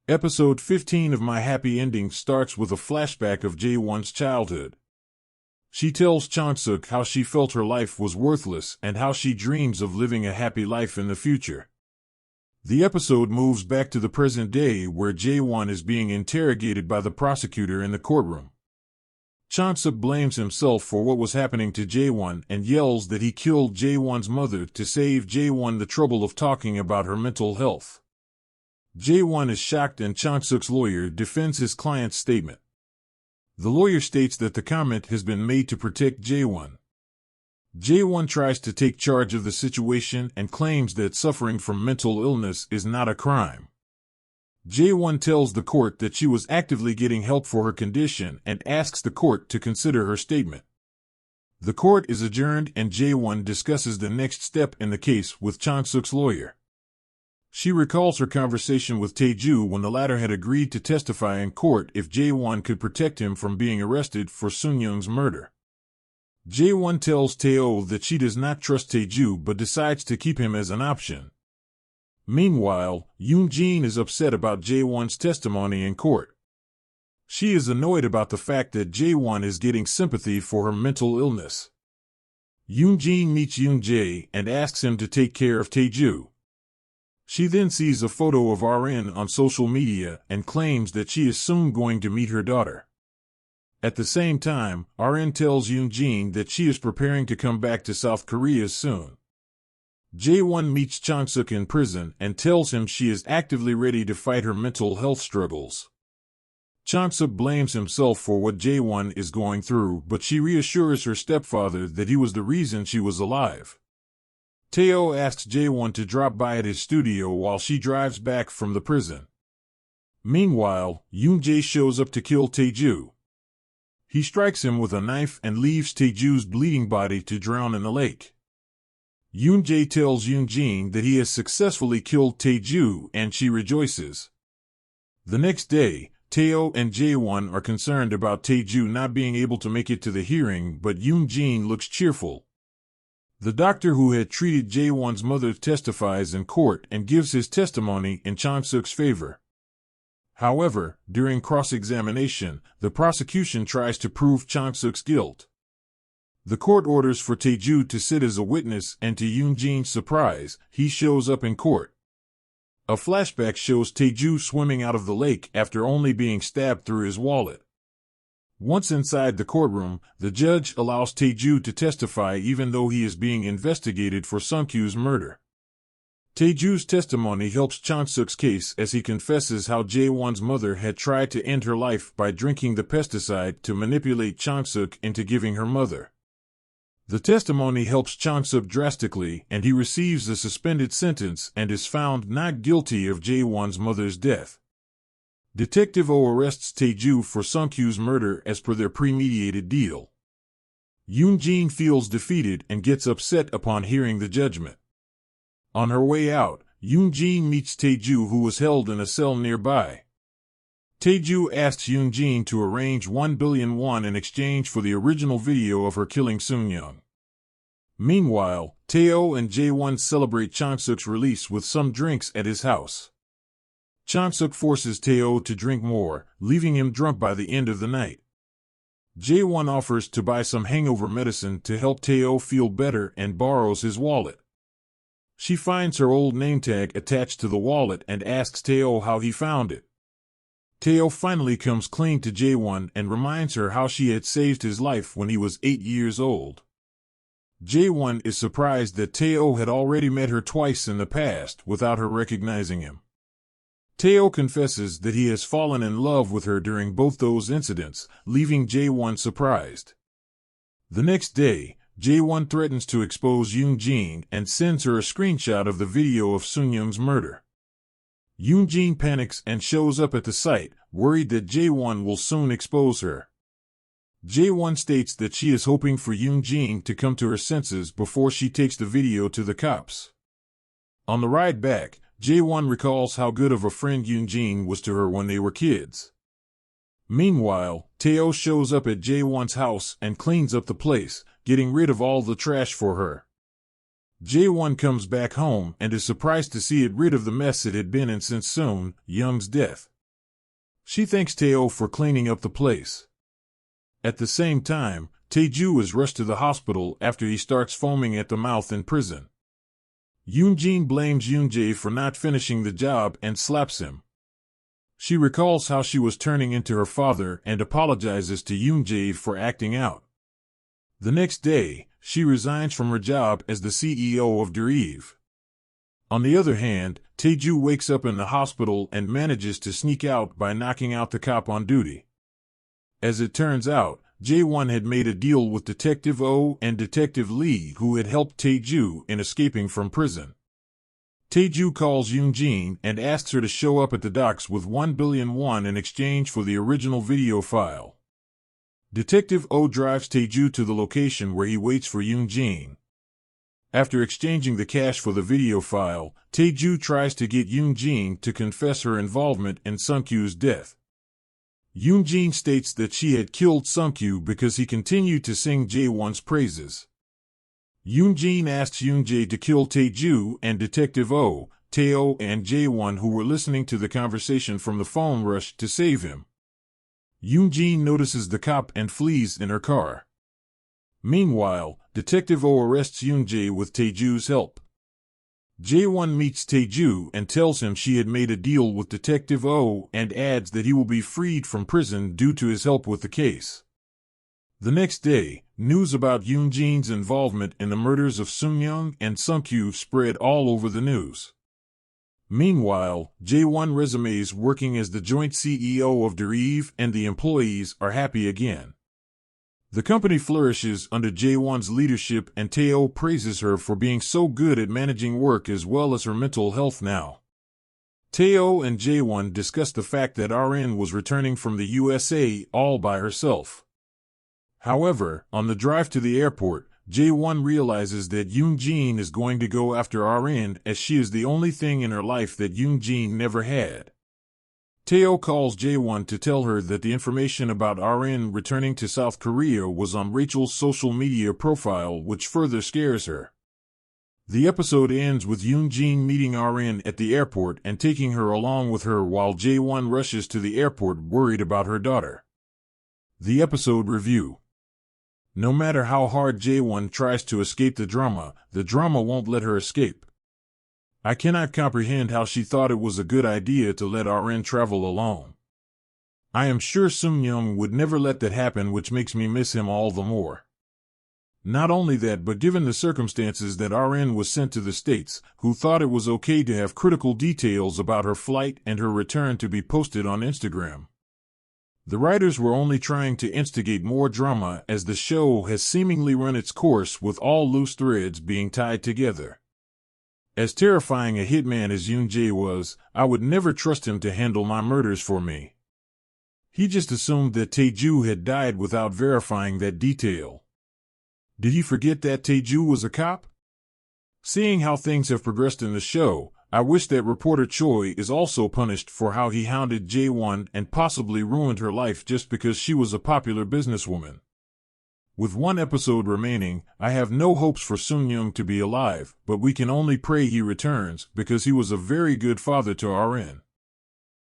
Episode 15 of My Happy Ending starts with a flashback of Jae-won's childhood. She tells Chang-suk how she felt her life was worthless and how she dreams of living a happy life in the future. The episode moves back to the present day where Jae-won is being interrogated by the prosecutor in the courtroom. Chang-suk blames himself for what was happening to Jae-won and yells that he killed Jae-won's mother to save Jae-won the trouble of talking about her mental health. Jae-won is shocked and Chang-suk's lawyer defends his client's statement. The lawyer states that the comment has been made to protect Jae-won. Jae-won tries to take charge of the situation and claims that suffering from mental illness is not a crime. Jae-won tells the court that she was actively getting help for her condition and asks the court to consider her statement. The court is adjourned and Jae-won discusses the next step in the case with Chang-suk's lawyer. She recalls her conversation with Tae-ju when the latter had agreed to testify in court if Jae-won could protect him from being arrested for Sun-young's murder. Jae-won tells Tae-oh that she does not trust Tae-ju but decides to keep him as an option. Meanwhile, Yoon-jin is upset about Jae-won's testimony in court. She is annoyed about the fact that Jae-won is getting sympathy for her mental illness. Yoon-jin meets Yoon-jae and asks him to take care of Tae-ju. She then sees a photo of RN on social media and claims that she is soon going to meet her daughter. At the same time, RN tells Yoon-jin that she is preparing to come back to South Korea soon. Jae-won meets Chang-suk in prison and tells him she is actively ready to fight her mental health struggles. Chang-suk blames himself for what Jae-won is going through, but she reassures her stepfather that he was the reason she was alive. Tae-oh asks Jae-won to drop by at his studio while she drives back from the prison. Meanwhile, Yoon-jae shows up to kill Tae-ju. He strikes him with a knife and leaves Tae-ju's bleeding body to drown in the lake. Yoon-jae tells Yoon-jin that he has successfully killed Tae-ju and she rejoices. The next day, Tae-oh and Jae-won are concerned about Tae-ju not being able to make it to the hearing, but Yoon-jin looks cheerful. The doctor who had treated Jae-won's mother testifies in court and gives his testimony in Chang-suk's favor. However, during cross-examination, the prosecution tries to prove Chang-suk's guilt. The court orders for Tae-ju to sit as a witness and to Yoon-jin's surprise, he shows up in court. A flashback shows Tae-ju swimming out of the lake after only being stabbed through his wallet. Once inside the courtroom, the judge allows Tae-ju to testify even though he is being investigated for Sun-kyu's murder. Tae-ju's testimony helps Chang-suk's case as he confesses how Jae-won's mother had tried to end her life by drinking the pesticide to manipulate Chang-suk into giving her mother. The testimony helps Chang-suk drastically and he receives a suspended sentence and is found not guilty of Jae-won's mother's death. Detective O arrests Tae-ju for Sun-kyu's murder as per their premeditated deal. Yoon-jin feels defeated and gets upset upon hearing the judgment. On her way out, Yoon-jin meets Tae-ju who was held in a cell nearby. Tae-ju asks Yoon-jin to arrange 1 billion won in exchange for the original video of her killing Sun-young. Meanwhile, Tae-oh and Jae-won celebrate Chang-suk's release with some drinks at his house. Chang-suk forces Tae-oh to drink more, leaving him drunk by the end of the night. Jae-won offers to buy some hangover medicine to help Tae-oh feel better and borrows his wallet. She finds her old name tag attached to the wallet and asks Tae-oh how he found it. Tae-oh finally comes clean to Jae-won and reminds her how she had saved his life when he was 8 years old. Jae-won is surprised that Tae-oh had already met her twice in the past without her recognizing him. Tae-oh confesses that he has fallen in love with her during both those incidents, leaving Jae-won surprised. The next day, Jae-won threatens to expose Yoon-jin and sends her a screenshot of the video of Sun-young's murder. Yoon-jin panics and shows up at the site, worried that Jae-won will soon expose her. Jae-won states that she is hoping for Yoon-jin to come to her senses before she takes the video to the cops. On the ride back, Jae-won recalls how good of a friend Yoon-jin was to her when they were kids. Meanwhile, Tae-oh shows up at Jae-won's house and cleans up the place, getting rid of all the trash for her. Jae-won comes back home and is surprised to see it rid of the mess it had been in since Sun-young's death. She thanks Tae-oh for cleaning up the place. At the same time, Tae-ju is rushed to the hospital after he starts foaming at the mouth in prison. Yoon-jin blames Yoon-jae for not finishing the job and slaps him. She recalls how she was turning into her father and apologizes to Yoon-jae for acting out. The next day, she resigns from her job as the CEO of Revie. On the other hand, Tae-ju wakes up in the hospital and manages to sneak out by knocking out the cop on duty. As it turns out, Jae-won had made a deal with Detective Oh and Detective Lee, who had helped Tae-ju in escaping from prison. Tae-ju calls Yoon-jin and asks her to show up at the docks with 1 billion won in exchange for the original video file. Detective Oh drives Tae-ju to the location where he waits for Yoon-jin. After exchanging the cash for the video file, Tae-ju tries to get Yoon-jin to confess her involvement in Sung-kyu's death. Yoon-jin states that she had killed Sung-kyu because he continued to sing Jae-won's praises. Yoon-jin asks Yoon-jae to kill Tae-ju, and Detective Oh, Tae-oh and Jae-won, who were listening to the conversation from the phone, rush to save him. Yoon-jin notices the cop and flees in her car. Meanwhile, Detective Oh arrests Yoon-jae with Tae-ju's help. Jae-won meets Tae-ju and tells him she had made a deal with Detective Oh and adds that he will be freed from prison due to his help with the case. The next day, news about Yoon-jin's involvement in the murders of Sung-young and Sung-kyu spread all over the news. Meanwhile, Jae-won resumes working as the joint CEO of Revie, and the employees are happy again. The company flourishes under Jae-won's leadership, and Tae-oh praises her for being so good at managing work as well as her mental health now. Tae-oh and Jae-won discuss the fact that RN was returning from the USA all by herself. However, on the drive to the airport, Jae-won realizes that Yoon-jin is going to go after RN, as she is the only thing in her life that Yoon-jin never had. Tae-oh calls Jae-won to tell her that the information about RN returning to South Korea was on Rachel's social media profile, which further scares her. The episode ends with Yoon-jin meeting RN at the airport and taking her along with her, while Jae-won rushes to the airport worried about her daughter. The episode review. No matter how hard Jae-won tries to escape the drama won't let her escape. I cannot comprehend how she thought it was a good idea to let RN travel alone. I am sure Sung-young would never let that happen, which makes me miss him all the more. Not only that, but given the circumstances that RN was sent to the States, who thought it was okay to have critical details about her flight and her return to be posted on Instagram. The writers were only trying to instigate more drama, as the show has seemingly run its course with all loose threads being tied together. As terrifying a hitman as Yoon-jae was, I would never trust him to handle my murders for me. He just assumed that Tae-ju had died without verifying that detail. Did he forget that Tae-ju was a cop? Seeing how things have progressed in the show, I wish that reporter Choi is also punished for how he hounded Jae-won and possibly ruined her life just because she was a popular businesswoman. With one episode remaining, I have no hopes for Sung-young to be alive, but we can only pray he returns, because he was a very good father to RN.